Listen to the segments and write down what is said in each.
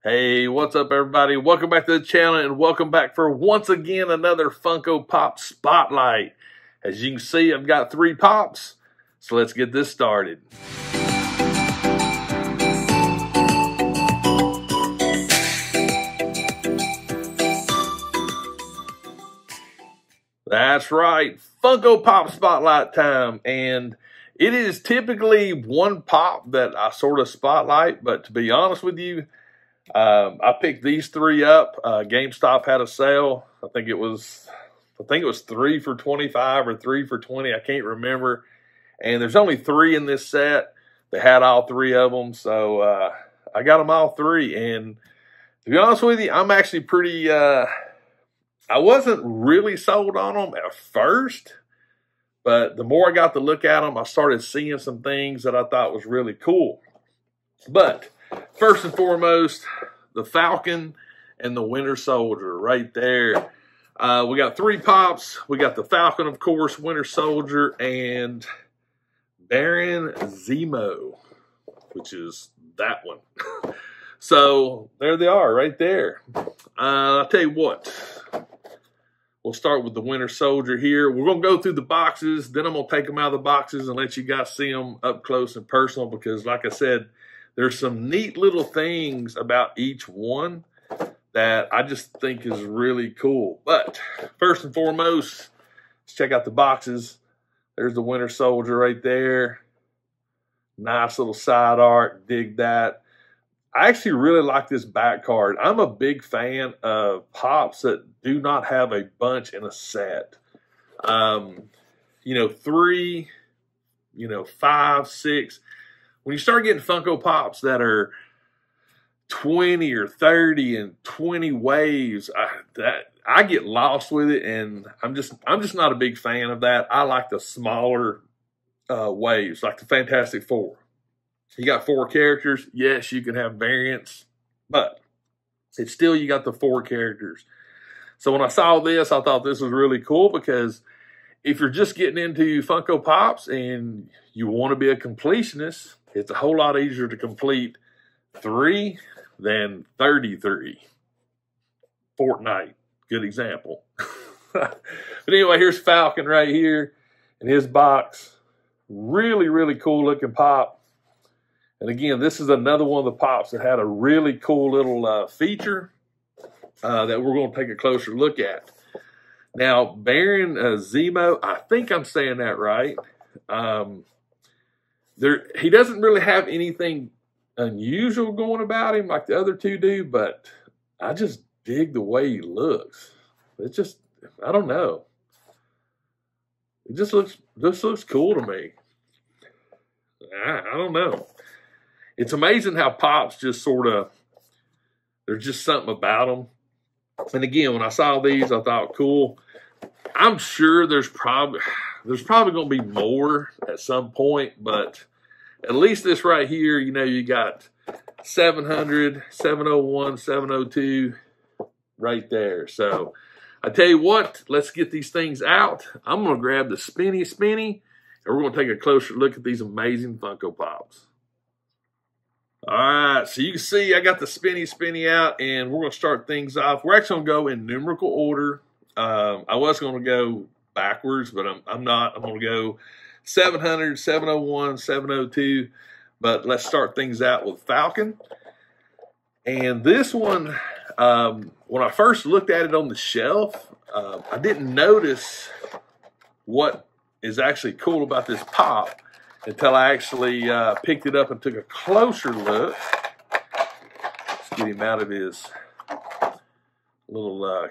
Hey, what's up everybody? Welcome back to the channel and welcome back for once again another Funko Pop Spotlight. As you can see, I've got 3 pops, so let's get this started. That's right, Funko Pop Spotlight time, and it is typically one pop that I sort of spotlight, but to be honest with you, I picked these 3 up. GameStop had a sale. I think it was 3 for $25 or 3 for $20. I can't remember. And there's only 3 in this set. They had all 3 of them, so I got them all 3. And to be honest with you, I'm actually pretty. I wasn't really sold on them at first, but the more I got to look at them, I started seeing some things that I thought was really cool. But first and foremost, the Falcon and the Winter Soldier right there. We got 3 pops. We got the Falcon, of course, Winter Soldier, and Baron Zemo, which is that one. So there they are right there. I'll tell you what. We'll start with the Winter Soldier here. We're going to go through the boxes. Then I'm going to take them out of the boxes and let you guys see them up close and personal because, like I said, there's some neat little things about each one that I just think is really cool. But first and foremost, let's check out the boxes. There's the Winter Soldier right there. Nice little side art. Dig that. I actually really like this back card. I'm a big fan of pops that do not have a bunch in a set. 3, 5, 6. When you start getting Funko Pops that are 20 or 30 and 20 waves, I get lost with it, and I'm just not a big fan of that. I like the smaller waves, like the Fantastic Four. You got 4 characters. Yes, you can have variants, but it's still you got the 4 characters. So when I saw this, I thought this was really cool because if you're just getting into Funko Pops and you want to be a completionist, it's a whole lot easier to complete 3 than 33. Fortnite, good example. But anyway, here's Falcon right here in his box. Really, really cool looking pop. And again, this is another one of the pops that had a really cool little feature that we're going to take a closer look at. Now, Baron Zemo, I think I'm saying that right. He doesn't really have anything unusual going about him like the other 2 do, but I just dig the way he looks. It's just, I don't know. It just looks cool to me. I don't know. It's amazing how pops just sort of, there's just something about them. And again, when I saw these, I thought, cool. I'm sure there's probably going to be more at some point, but at least this right here, you got 700, 701, 702 right there. So I tell you what, let's get these things out. I'm going to grab the spinny, and we're going to take a closer look at these amazing Funko Pops. All right, so you can see I got the spinny out, and we're going to start things off. We're actually going to go in numerical order. I was going to go backwards, but I'm not. I'm going to go 700, 701, 702. But let's start things out with Falcon. And this one, when I first looked at it on the shelf, I didn't notice what is actually cool about this pop until I actually picked it up and took a closer look. Let's get him out of his little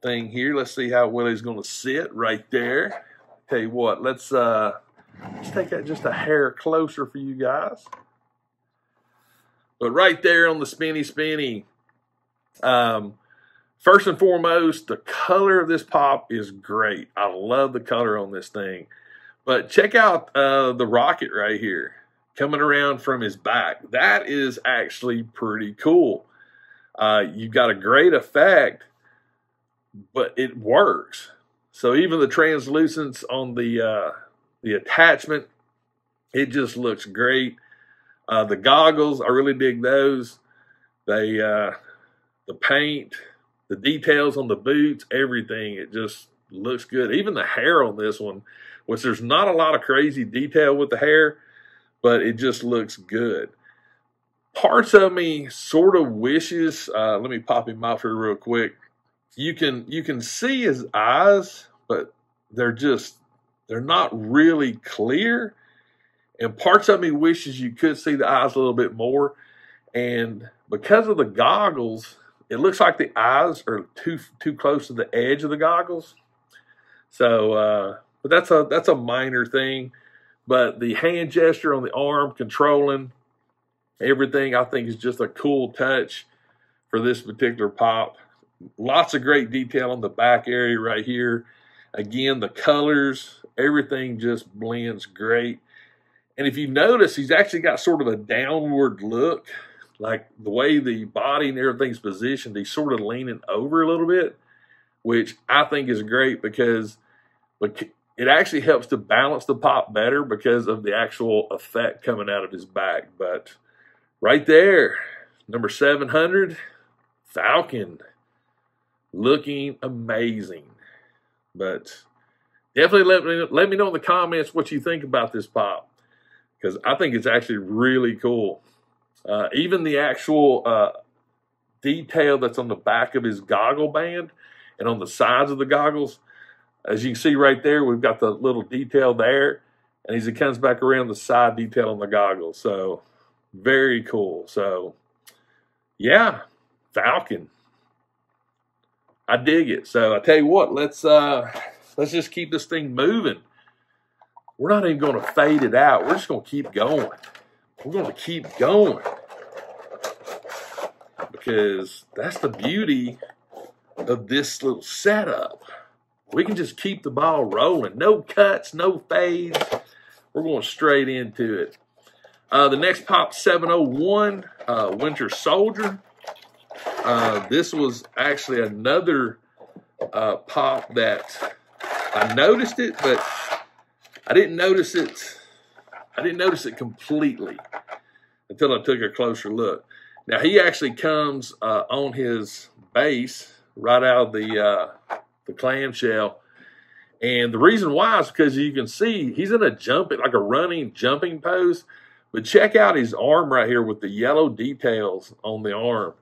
thing here. Let's see how well he's going to sit right there. Tell you what, let's take that just a hair closer for you guys. But right there on the spinny, first and foremost, the color of this pop is great. I love the color on this thing. But check out the rocket right here coming around from his back. That is actually pretty cool. You've got a great effect, but it works. So even the translucence on the attachment, it just looks great. The goggles, I really dig those. They, the paint, the details on the boots, everything, it just looks good. Even the hair on this one, which there's not a lot of crazy detail with the hair, but it just looks good. Parts of me sort of wishes, let me pop him off here real quick. You can see his eyes, but they're not really clear. And parts of me wishes you could see the eyes a little bit more. And because of the goggles, it looks like the eyes are too close to the edge of the goggles. So, but that's a minor thing. But the hand gesture on the arm, controlling everything, I think is just a cool touch for this particular pop. Lots of great detail on the back area right here. Again, the colors, everything just blends great. And if you notice, he's actually got sort of a downward look, like the way the body and everything's positioned, he's sort of leaning over a little bit, which I think is great because it actually helps to balance the pop better because of the actual effect coming out of his back. But right there, number 700, Falcon, looking amazing. But definitely let me know in the comments what you think about this pop, because I think it's actually really cool. Even the actual detail that's on the back of his goggle band and on the sides of the goggles, as you can see right there, we've got the little detail there, and as it comes back around, the side detail on the goggles. So very cool. So yeah, Falcon, I dig it. So I tell you what, let's just keep this thing moving. We're not even going to fade it out. We're just going to keep going. We're going to keep going, because that's the beauty of this little setup. We can just keep the ball rolling. No cuts, no fades. We're going straight into it. The next pop, 701, Winter Soldier. This was actually another pop that I noticed it, but I didn't notice it. I didn't notice it completely until I took a closer look. Now, he actually comes on his base right out of the clamshell. And the reason why is because you can see he's in like a running jumping pose. But check out his arm right here with the yellow details on the arm.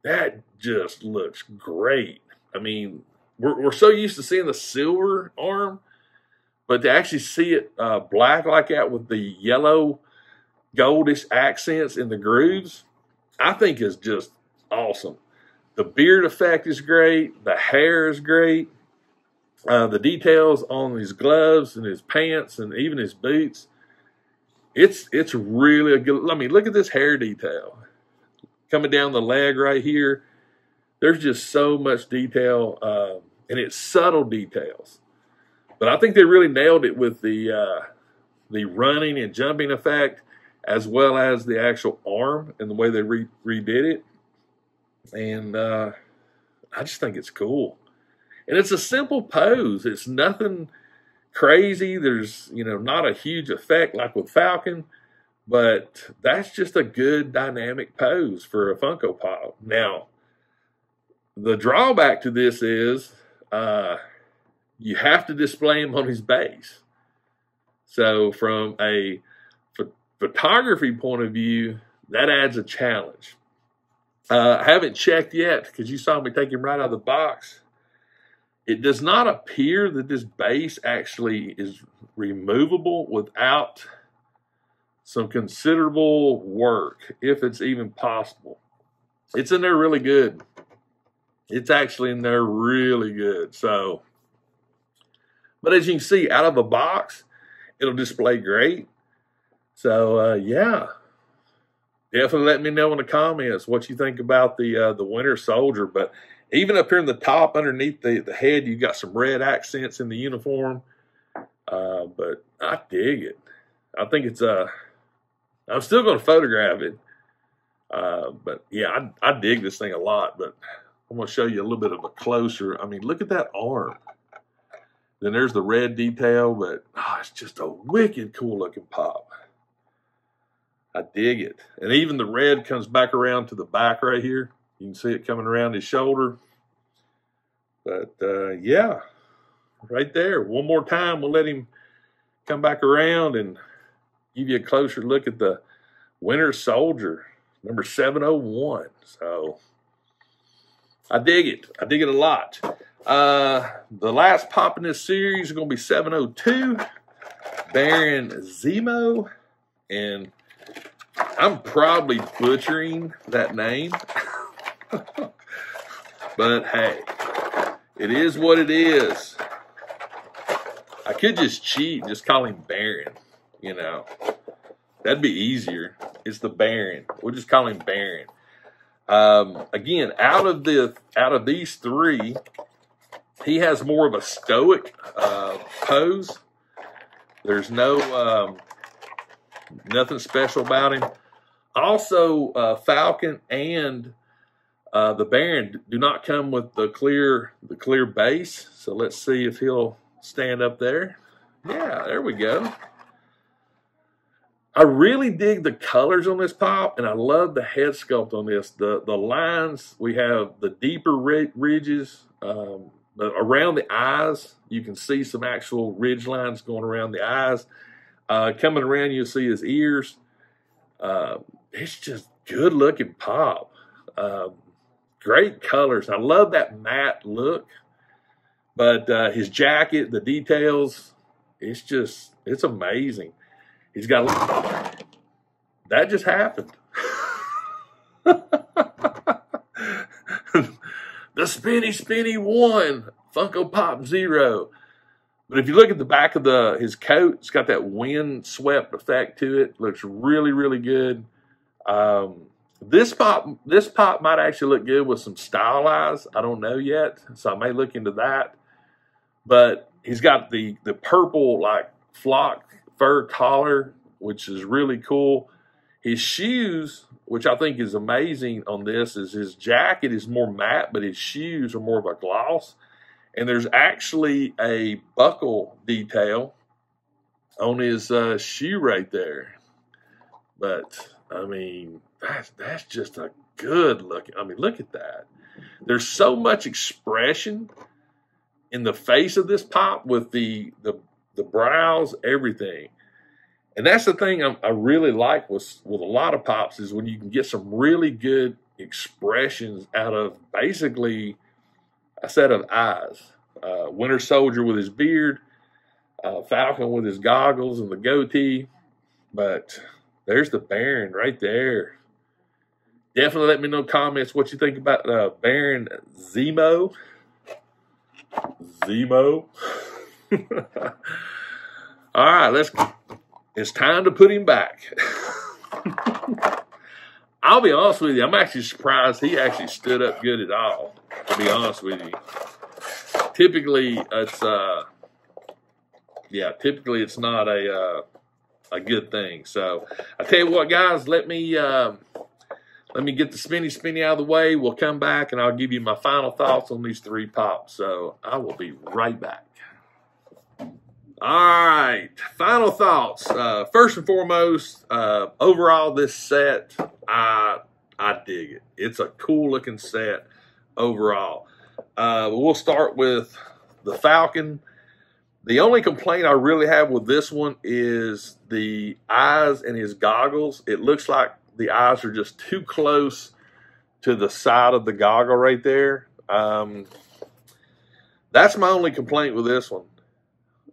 That just looks great. I mean, we're so used to seeing the silver arm, but to actually see it black like that with the yellow goldish accents in the grooves, I think is just awesome. The beard effect is great. The hair is great. The details on his gloves and his pants and even his boots, it's really a good. I mean, look at this hair detail coming down the leg right here. There's just so much detail, and it's subtle details. But I think they really nailed it with the running and jumping effect, as well as the actual arm and the way they redid it. And I just think it's cool. And it's a simple pose. It's nothing crazy. There's, not a huge effect like with Falcon, but that's just a good dynamic pose for a Funko Pop. Now, the drawback to this is you have to display him on his base. So from a photography point of view, that adds a challenge. I haven't checked yet because you saw me take him right out of the box. It does not appear that this base actually is removable without some considerable work, if it's even possible. It's in there really good. It's actually in there really good. So, but as you can see, out of the box, it'll display great. So, yeah. Definitely let me know in the comments what you think about the Winter Soldier. But even up here in the top, underneath the head, you got some red accents in the uniform. But I dig it. I think it's I'm still going to photograph it. But yeah, I dig this thing a lot. But I'm going to show you a little bit of a closer. I mean, look at that arm. Then there's the red detail, but it's just a wicked cool looking pop. I dig it. And even the red comes back around to the back right here. You can see it coming around his shoulder. But, yeah, right there. One more time, we'll let him come back around and give you a closer look at the Winter Soldier, number 701. So, I dig it. I dig it a lot. The last pop in this series is going to be 702, Baron Zemo. And I'm probably butchering that name. But hey, it is what it is. I could just cheat, just call him Baron, you know. That'd be easier. It's the Baron. We'll just call him Baron. Again, out of these three, he has more of a stoic pose. There's no nothing special about him. Also, Falcon and the Baron do not come with the clear base. So let's see if he'll stand up there. Yeah, there we go. I really dig the colors on this pop, and I love the head sculpt on this. The lines, we have the deeper ridges around the eyes. You can see some actual ridge lines going around the eyes. Coming around, you'll see his ears. It's just good looking pop. Great colors. I love that matte look. But his jacket, the details, it's amazing. He's got that just happened. The spinny one, Funko Pop 0. But if you look at the back of his coat, it's got that wind swept effect to it. Looks really, really good. This pop might actually look good with some stylized. I don't know yet, so I may look into that. But he's got the purple like flock fur collar, which is really cool. His shoes, which I think is amazing on this, is his jacket is more matte, but his shoes are more of a gloss. And there's actually a buckle detail on his shoe right there. But, I mean, that's just a good look. I mean, look at that. There's so much expression in the face of this pop with the brows, everything. And that's the thing I really like with a lot of pops is when you can get some really good expressions out of basically a set of eyes. Winter Soldier with his beard, Falcon with his goggles and the goatee. But there's the Baron right there. Definitely let me know in the comments what you think about Baron Zemo. All right, it's time to put him back. I'll be honest with you, I'm actually surprised he actually stood up good at all, to be honest with you. Typically, it's not a good thing. So I tell you what, guys, let me get the spinny out of the way. We'll come back and I'll give you my final thoughts on these three pops. So I will be right back. All right, final thoughts. First and foremost, overall, this set, I dig it. It's a cool looking set overall. We'll start with the Falcon. The only complaint I really have with this one is the eyes and his goggles. It looks like the eyes are just too close to the side of the goggle right there. That's my only complaint with this one.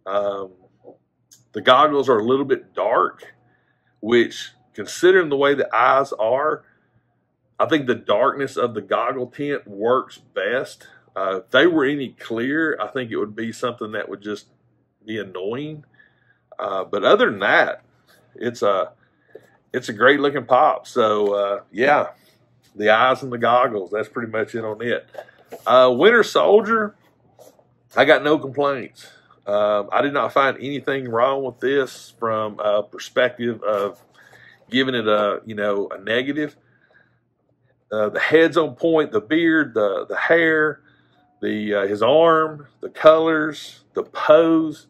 The goggles are a little bit dark, which, considering the way the eyes are, I think the darkness of the goggle tint works best. If they were any clear, I think it would be something that would just be annoying. But other than that, it's a great looking pop. So yeah, the eyes and the goggles, that's pretty much it on it. Winter Soldier, I got no complaints. I did not find anything wrong with this from a perspective of giving it a negative. The head's on point, the beard, the hair, his arm, the colors, the pose.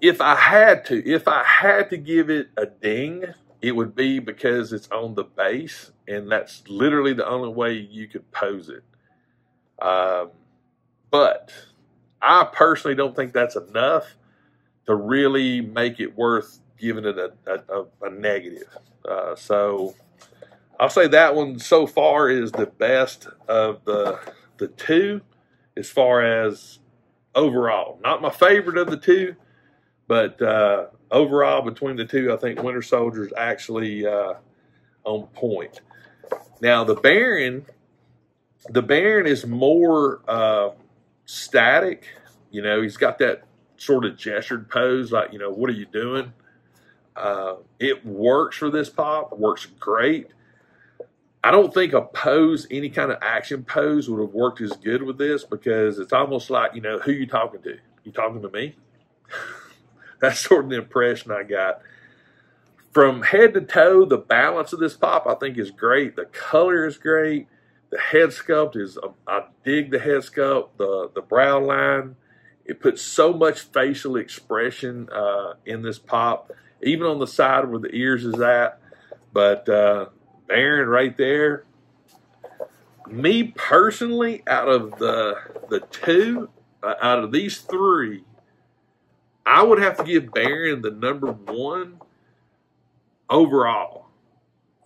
If I had to give it a ding, it would be because it's on the base, and that's literally the only way you could pose it. But I personally don't think that's enough to really make it worth giving it a negative. So I'll say that one so far is the best of the two as far as overall. Not my favorite of the two, but overall between the two, I think Winter Soldier is actually on point. Now the Baron is more static. You know, he's got that sort of gestured pose, like, you know, what are you doing? It works for this pop. It works great. I don't think a pose, any kind of action pose, would have worked as good with this, because it's almost like, you know, who you talking to? You talking to me? That's sort of the impression I got. From head to toe, the balance of this pop, I think, is great. The color is great. The head sculpt is, I dig the head sculpt, the brow line. It puts so much facial expression in this pop, even on the side where the ears is at. But Baron right there. Me personally, out of the two, out of these three, I would have to give Baron the number one overall.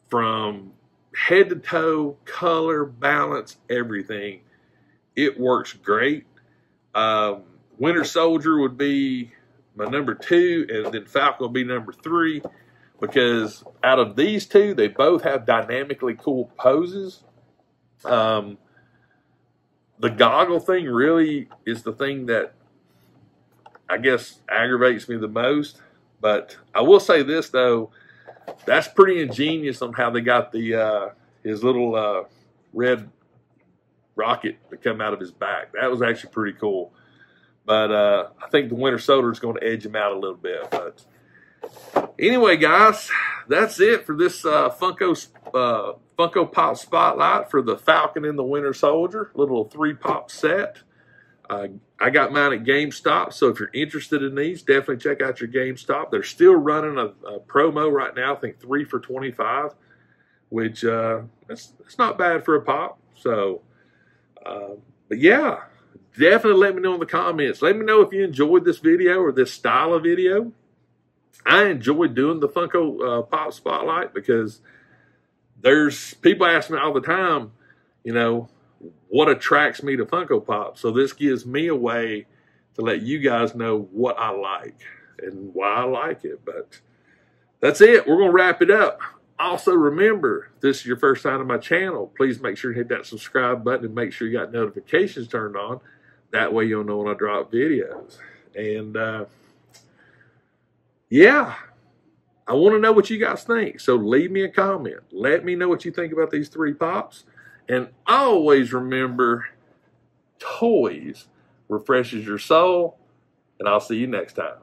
From head to toe, color, balance, everything. It works great. Winter Soldier would be my number two, and then Falcon would be number three, because out of these two, they both have dynamically cool poses. The goggle thing really is the thing that I guess aggravates me the most. But I will say this, though, that's pretty ingenious on how they got the his little red rocket to come out of his back. That was actually pretty cool. But I think the Winter Soldier is going to edge him out a little bit. But anyway, guys, that's it for this Funko Pop Spotlight for the Falcon and the Winter Soldier. Little 3-pop set. I got mine at GameStop, so if you're interested in these, definitely check out your GameStop. They're still running a promo right now, I think 3 for $25, which that's not bad for a pop. So, but yeah, definitely let me know in the comments. Let me know if you enjoyed this video or this style of video. I enjoy doing the Funko Pop Spotlight because there's people ask me all the time, you know, what attracts me to Funko Pop. So this gives me a way to let you guys know what I like and why I like it. But that's it. We're going to wrap it up. Also, remember, if this is your first time on my channel, please make sure you hit that subscribe button and make sure you got notifications turned on. That way you'll know when I drop videos. And yeah, I want to know what you guys think. So leave me a comment. Let me know what you think about these 3 pops. And always remember, toys refreshes your soul. And I'll see you next time.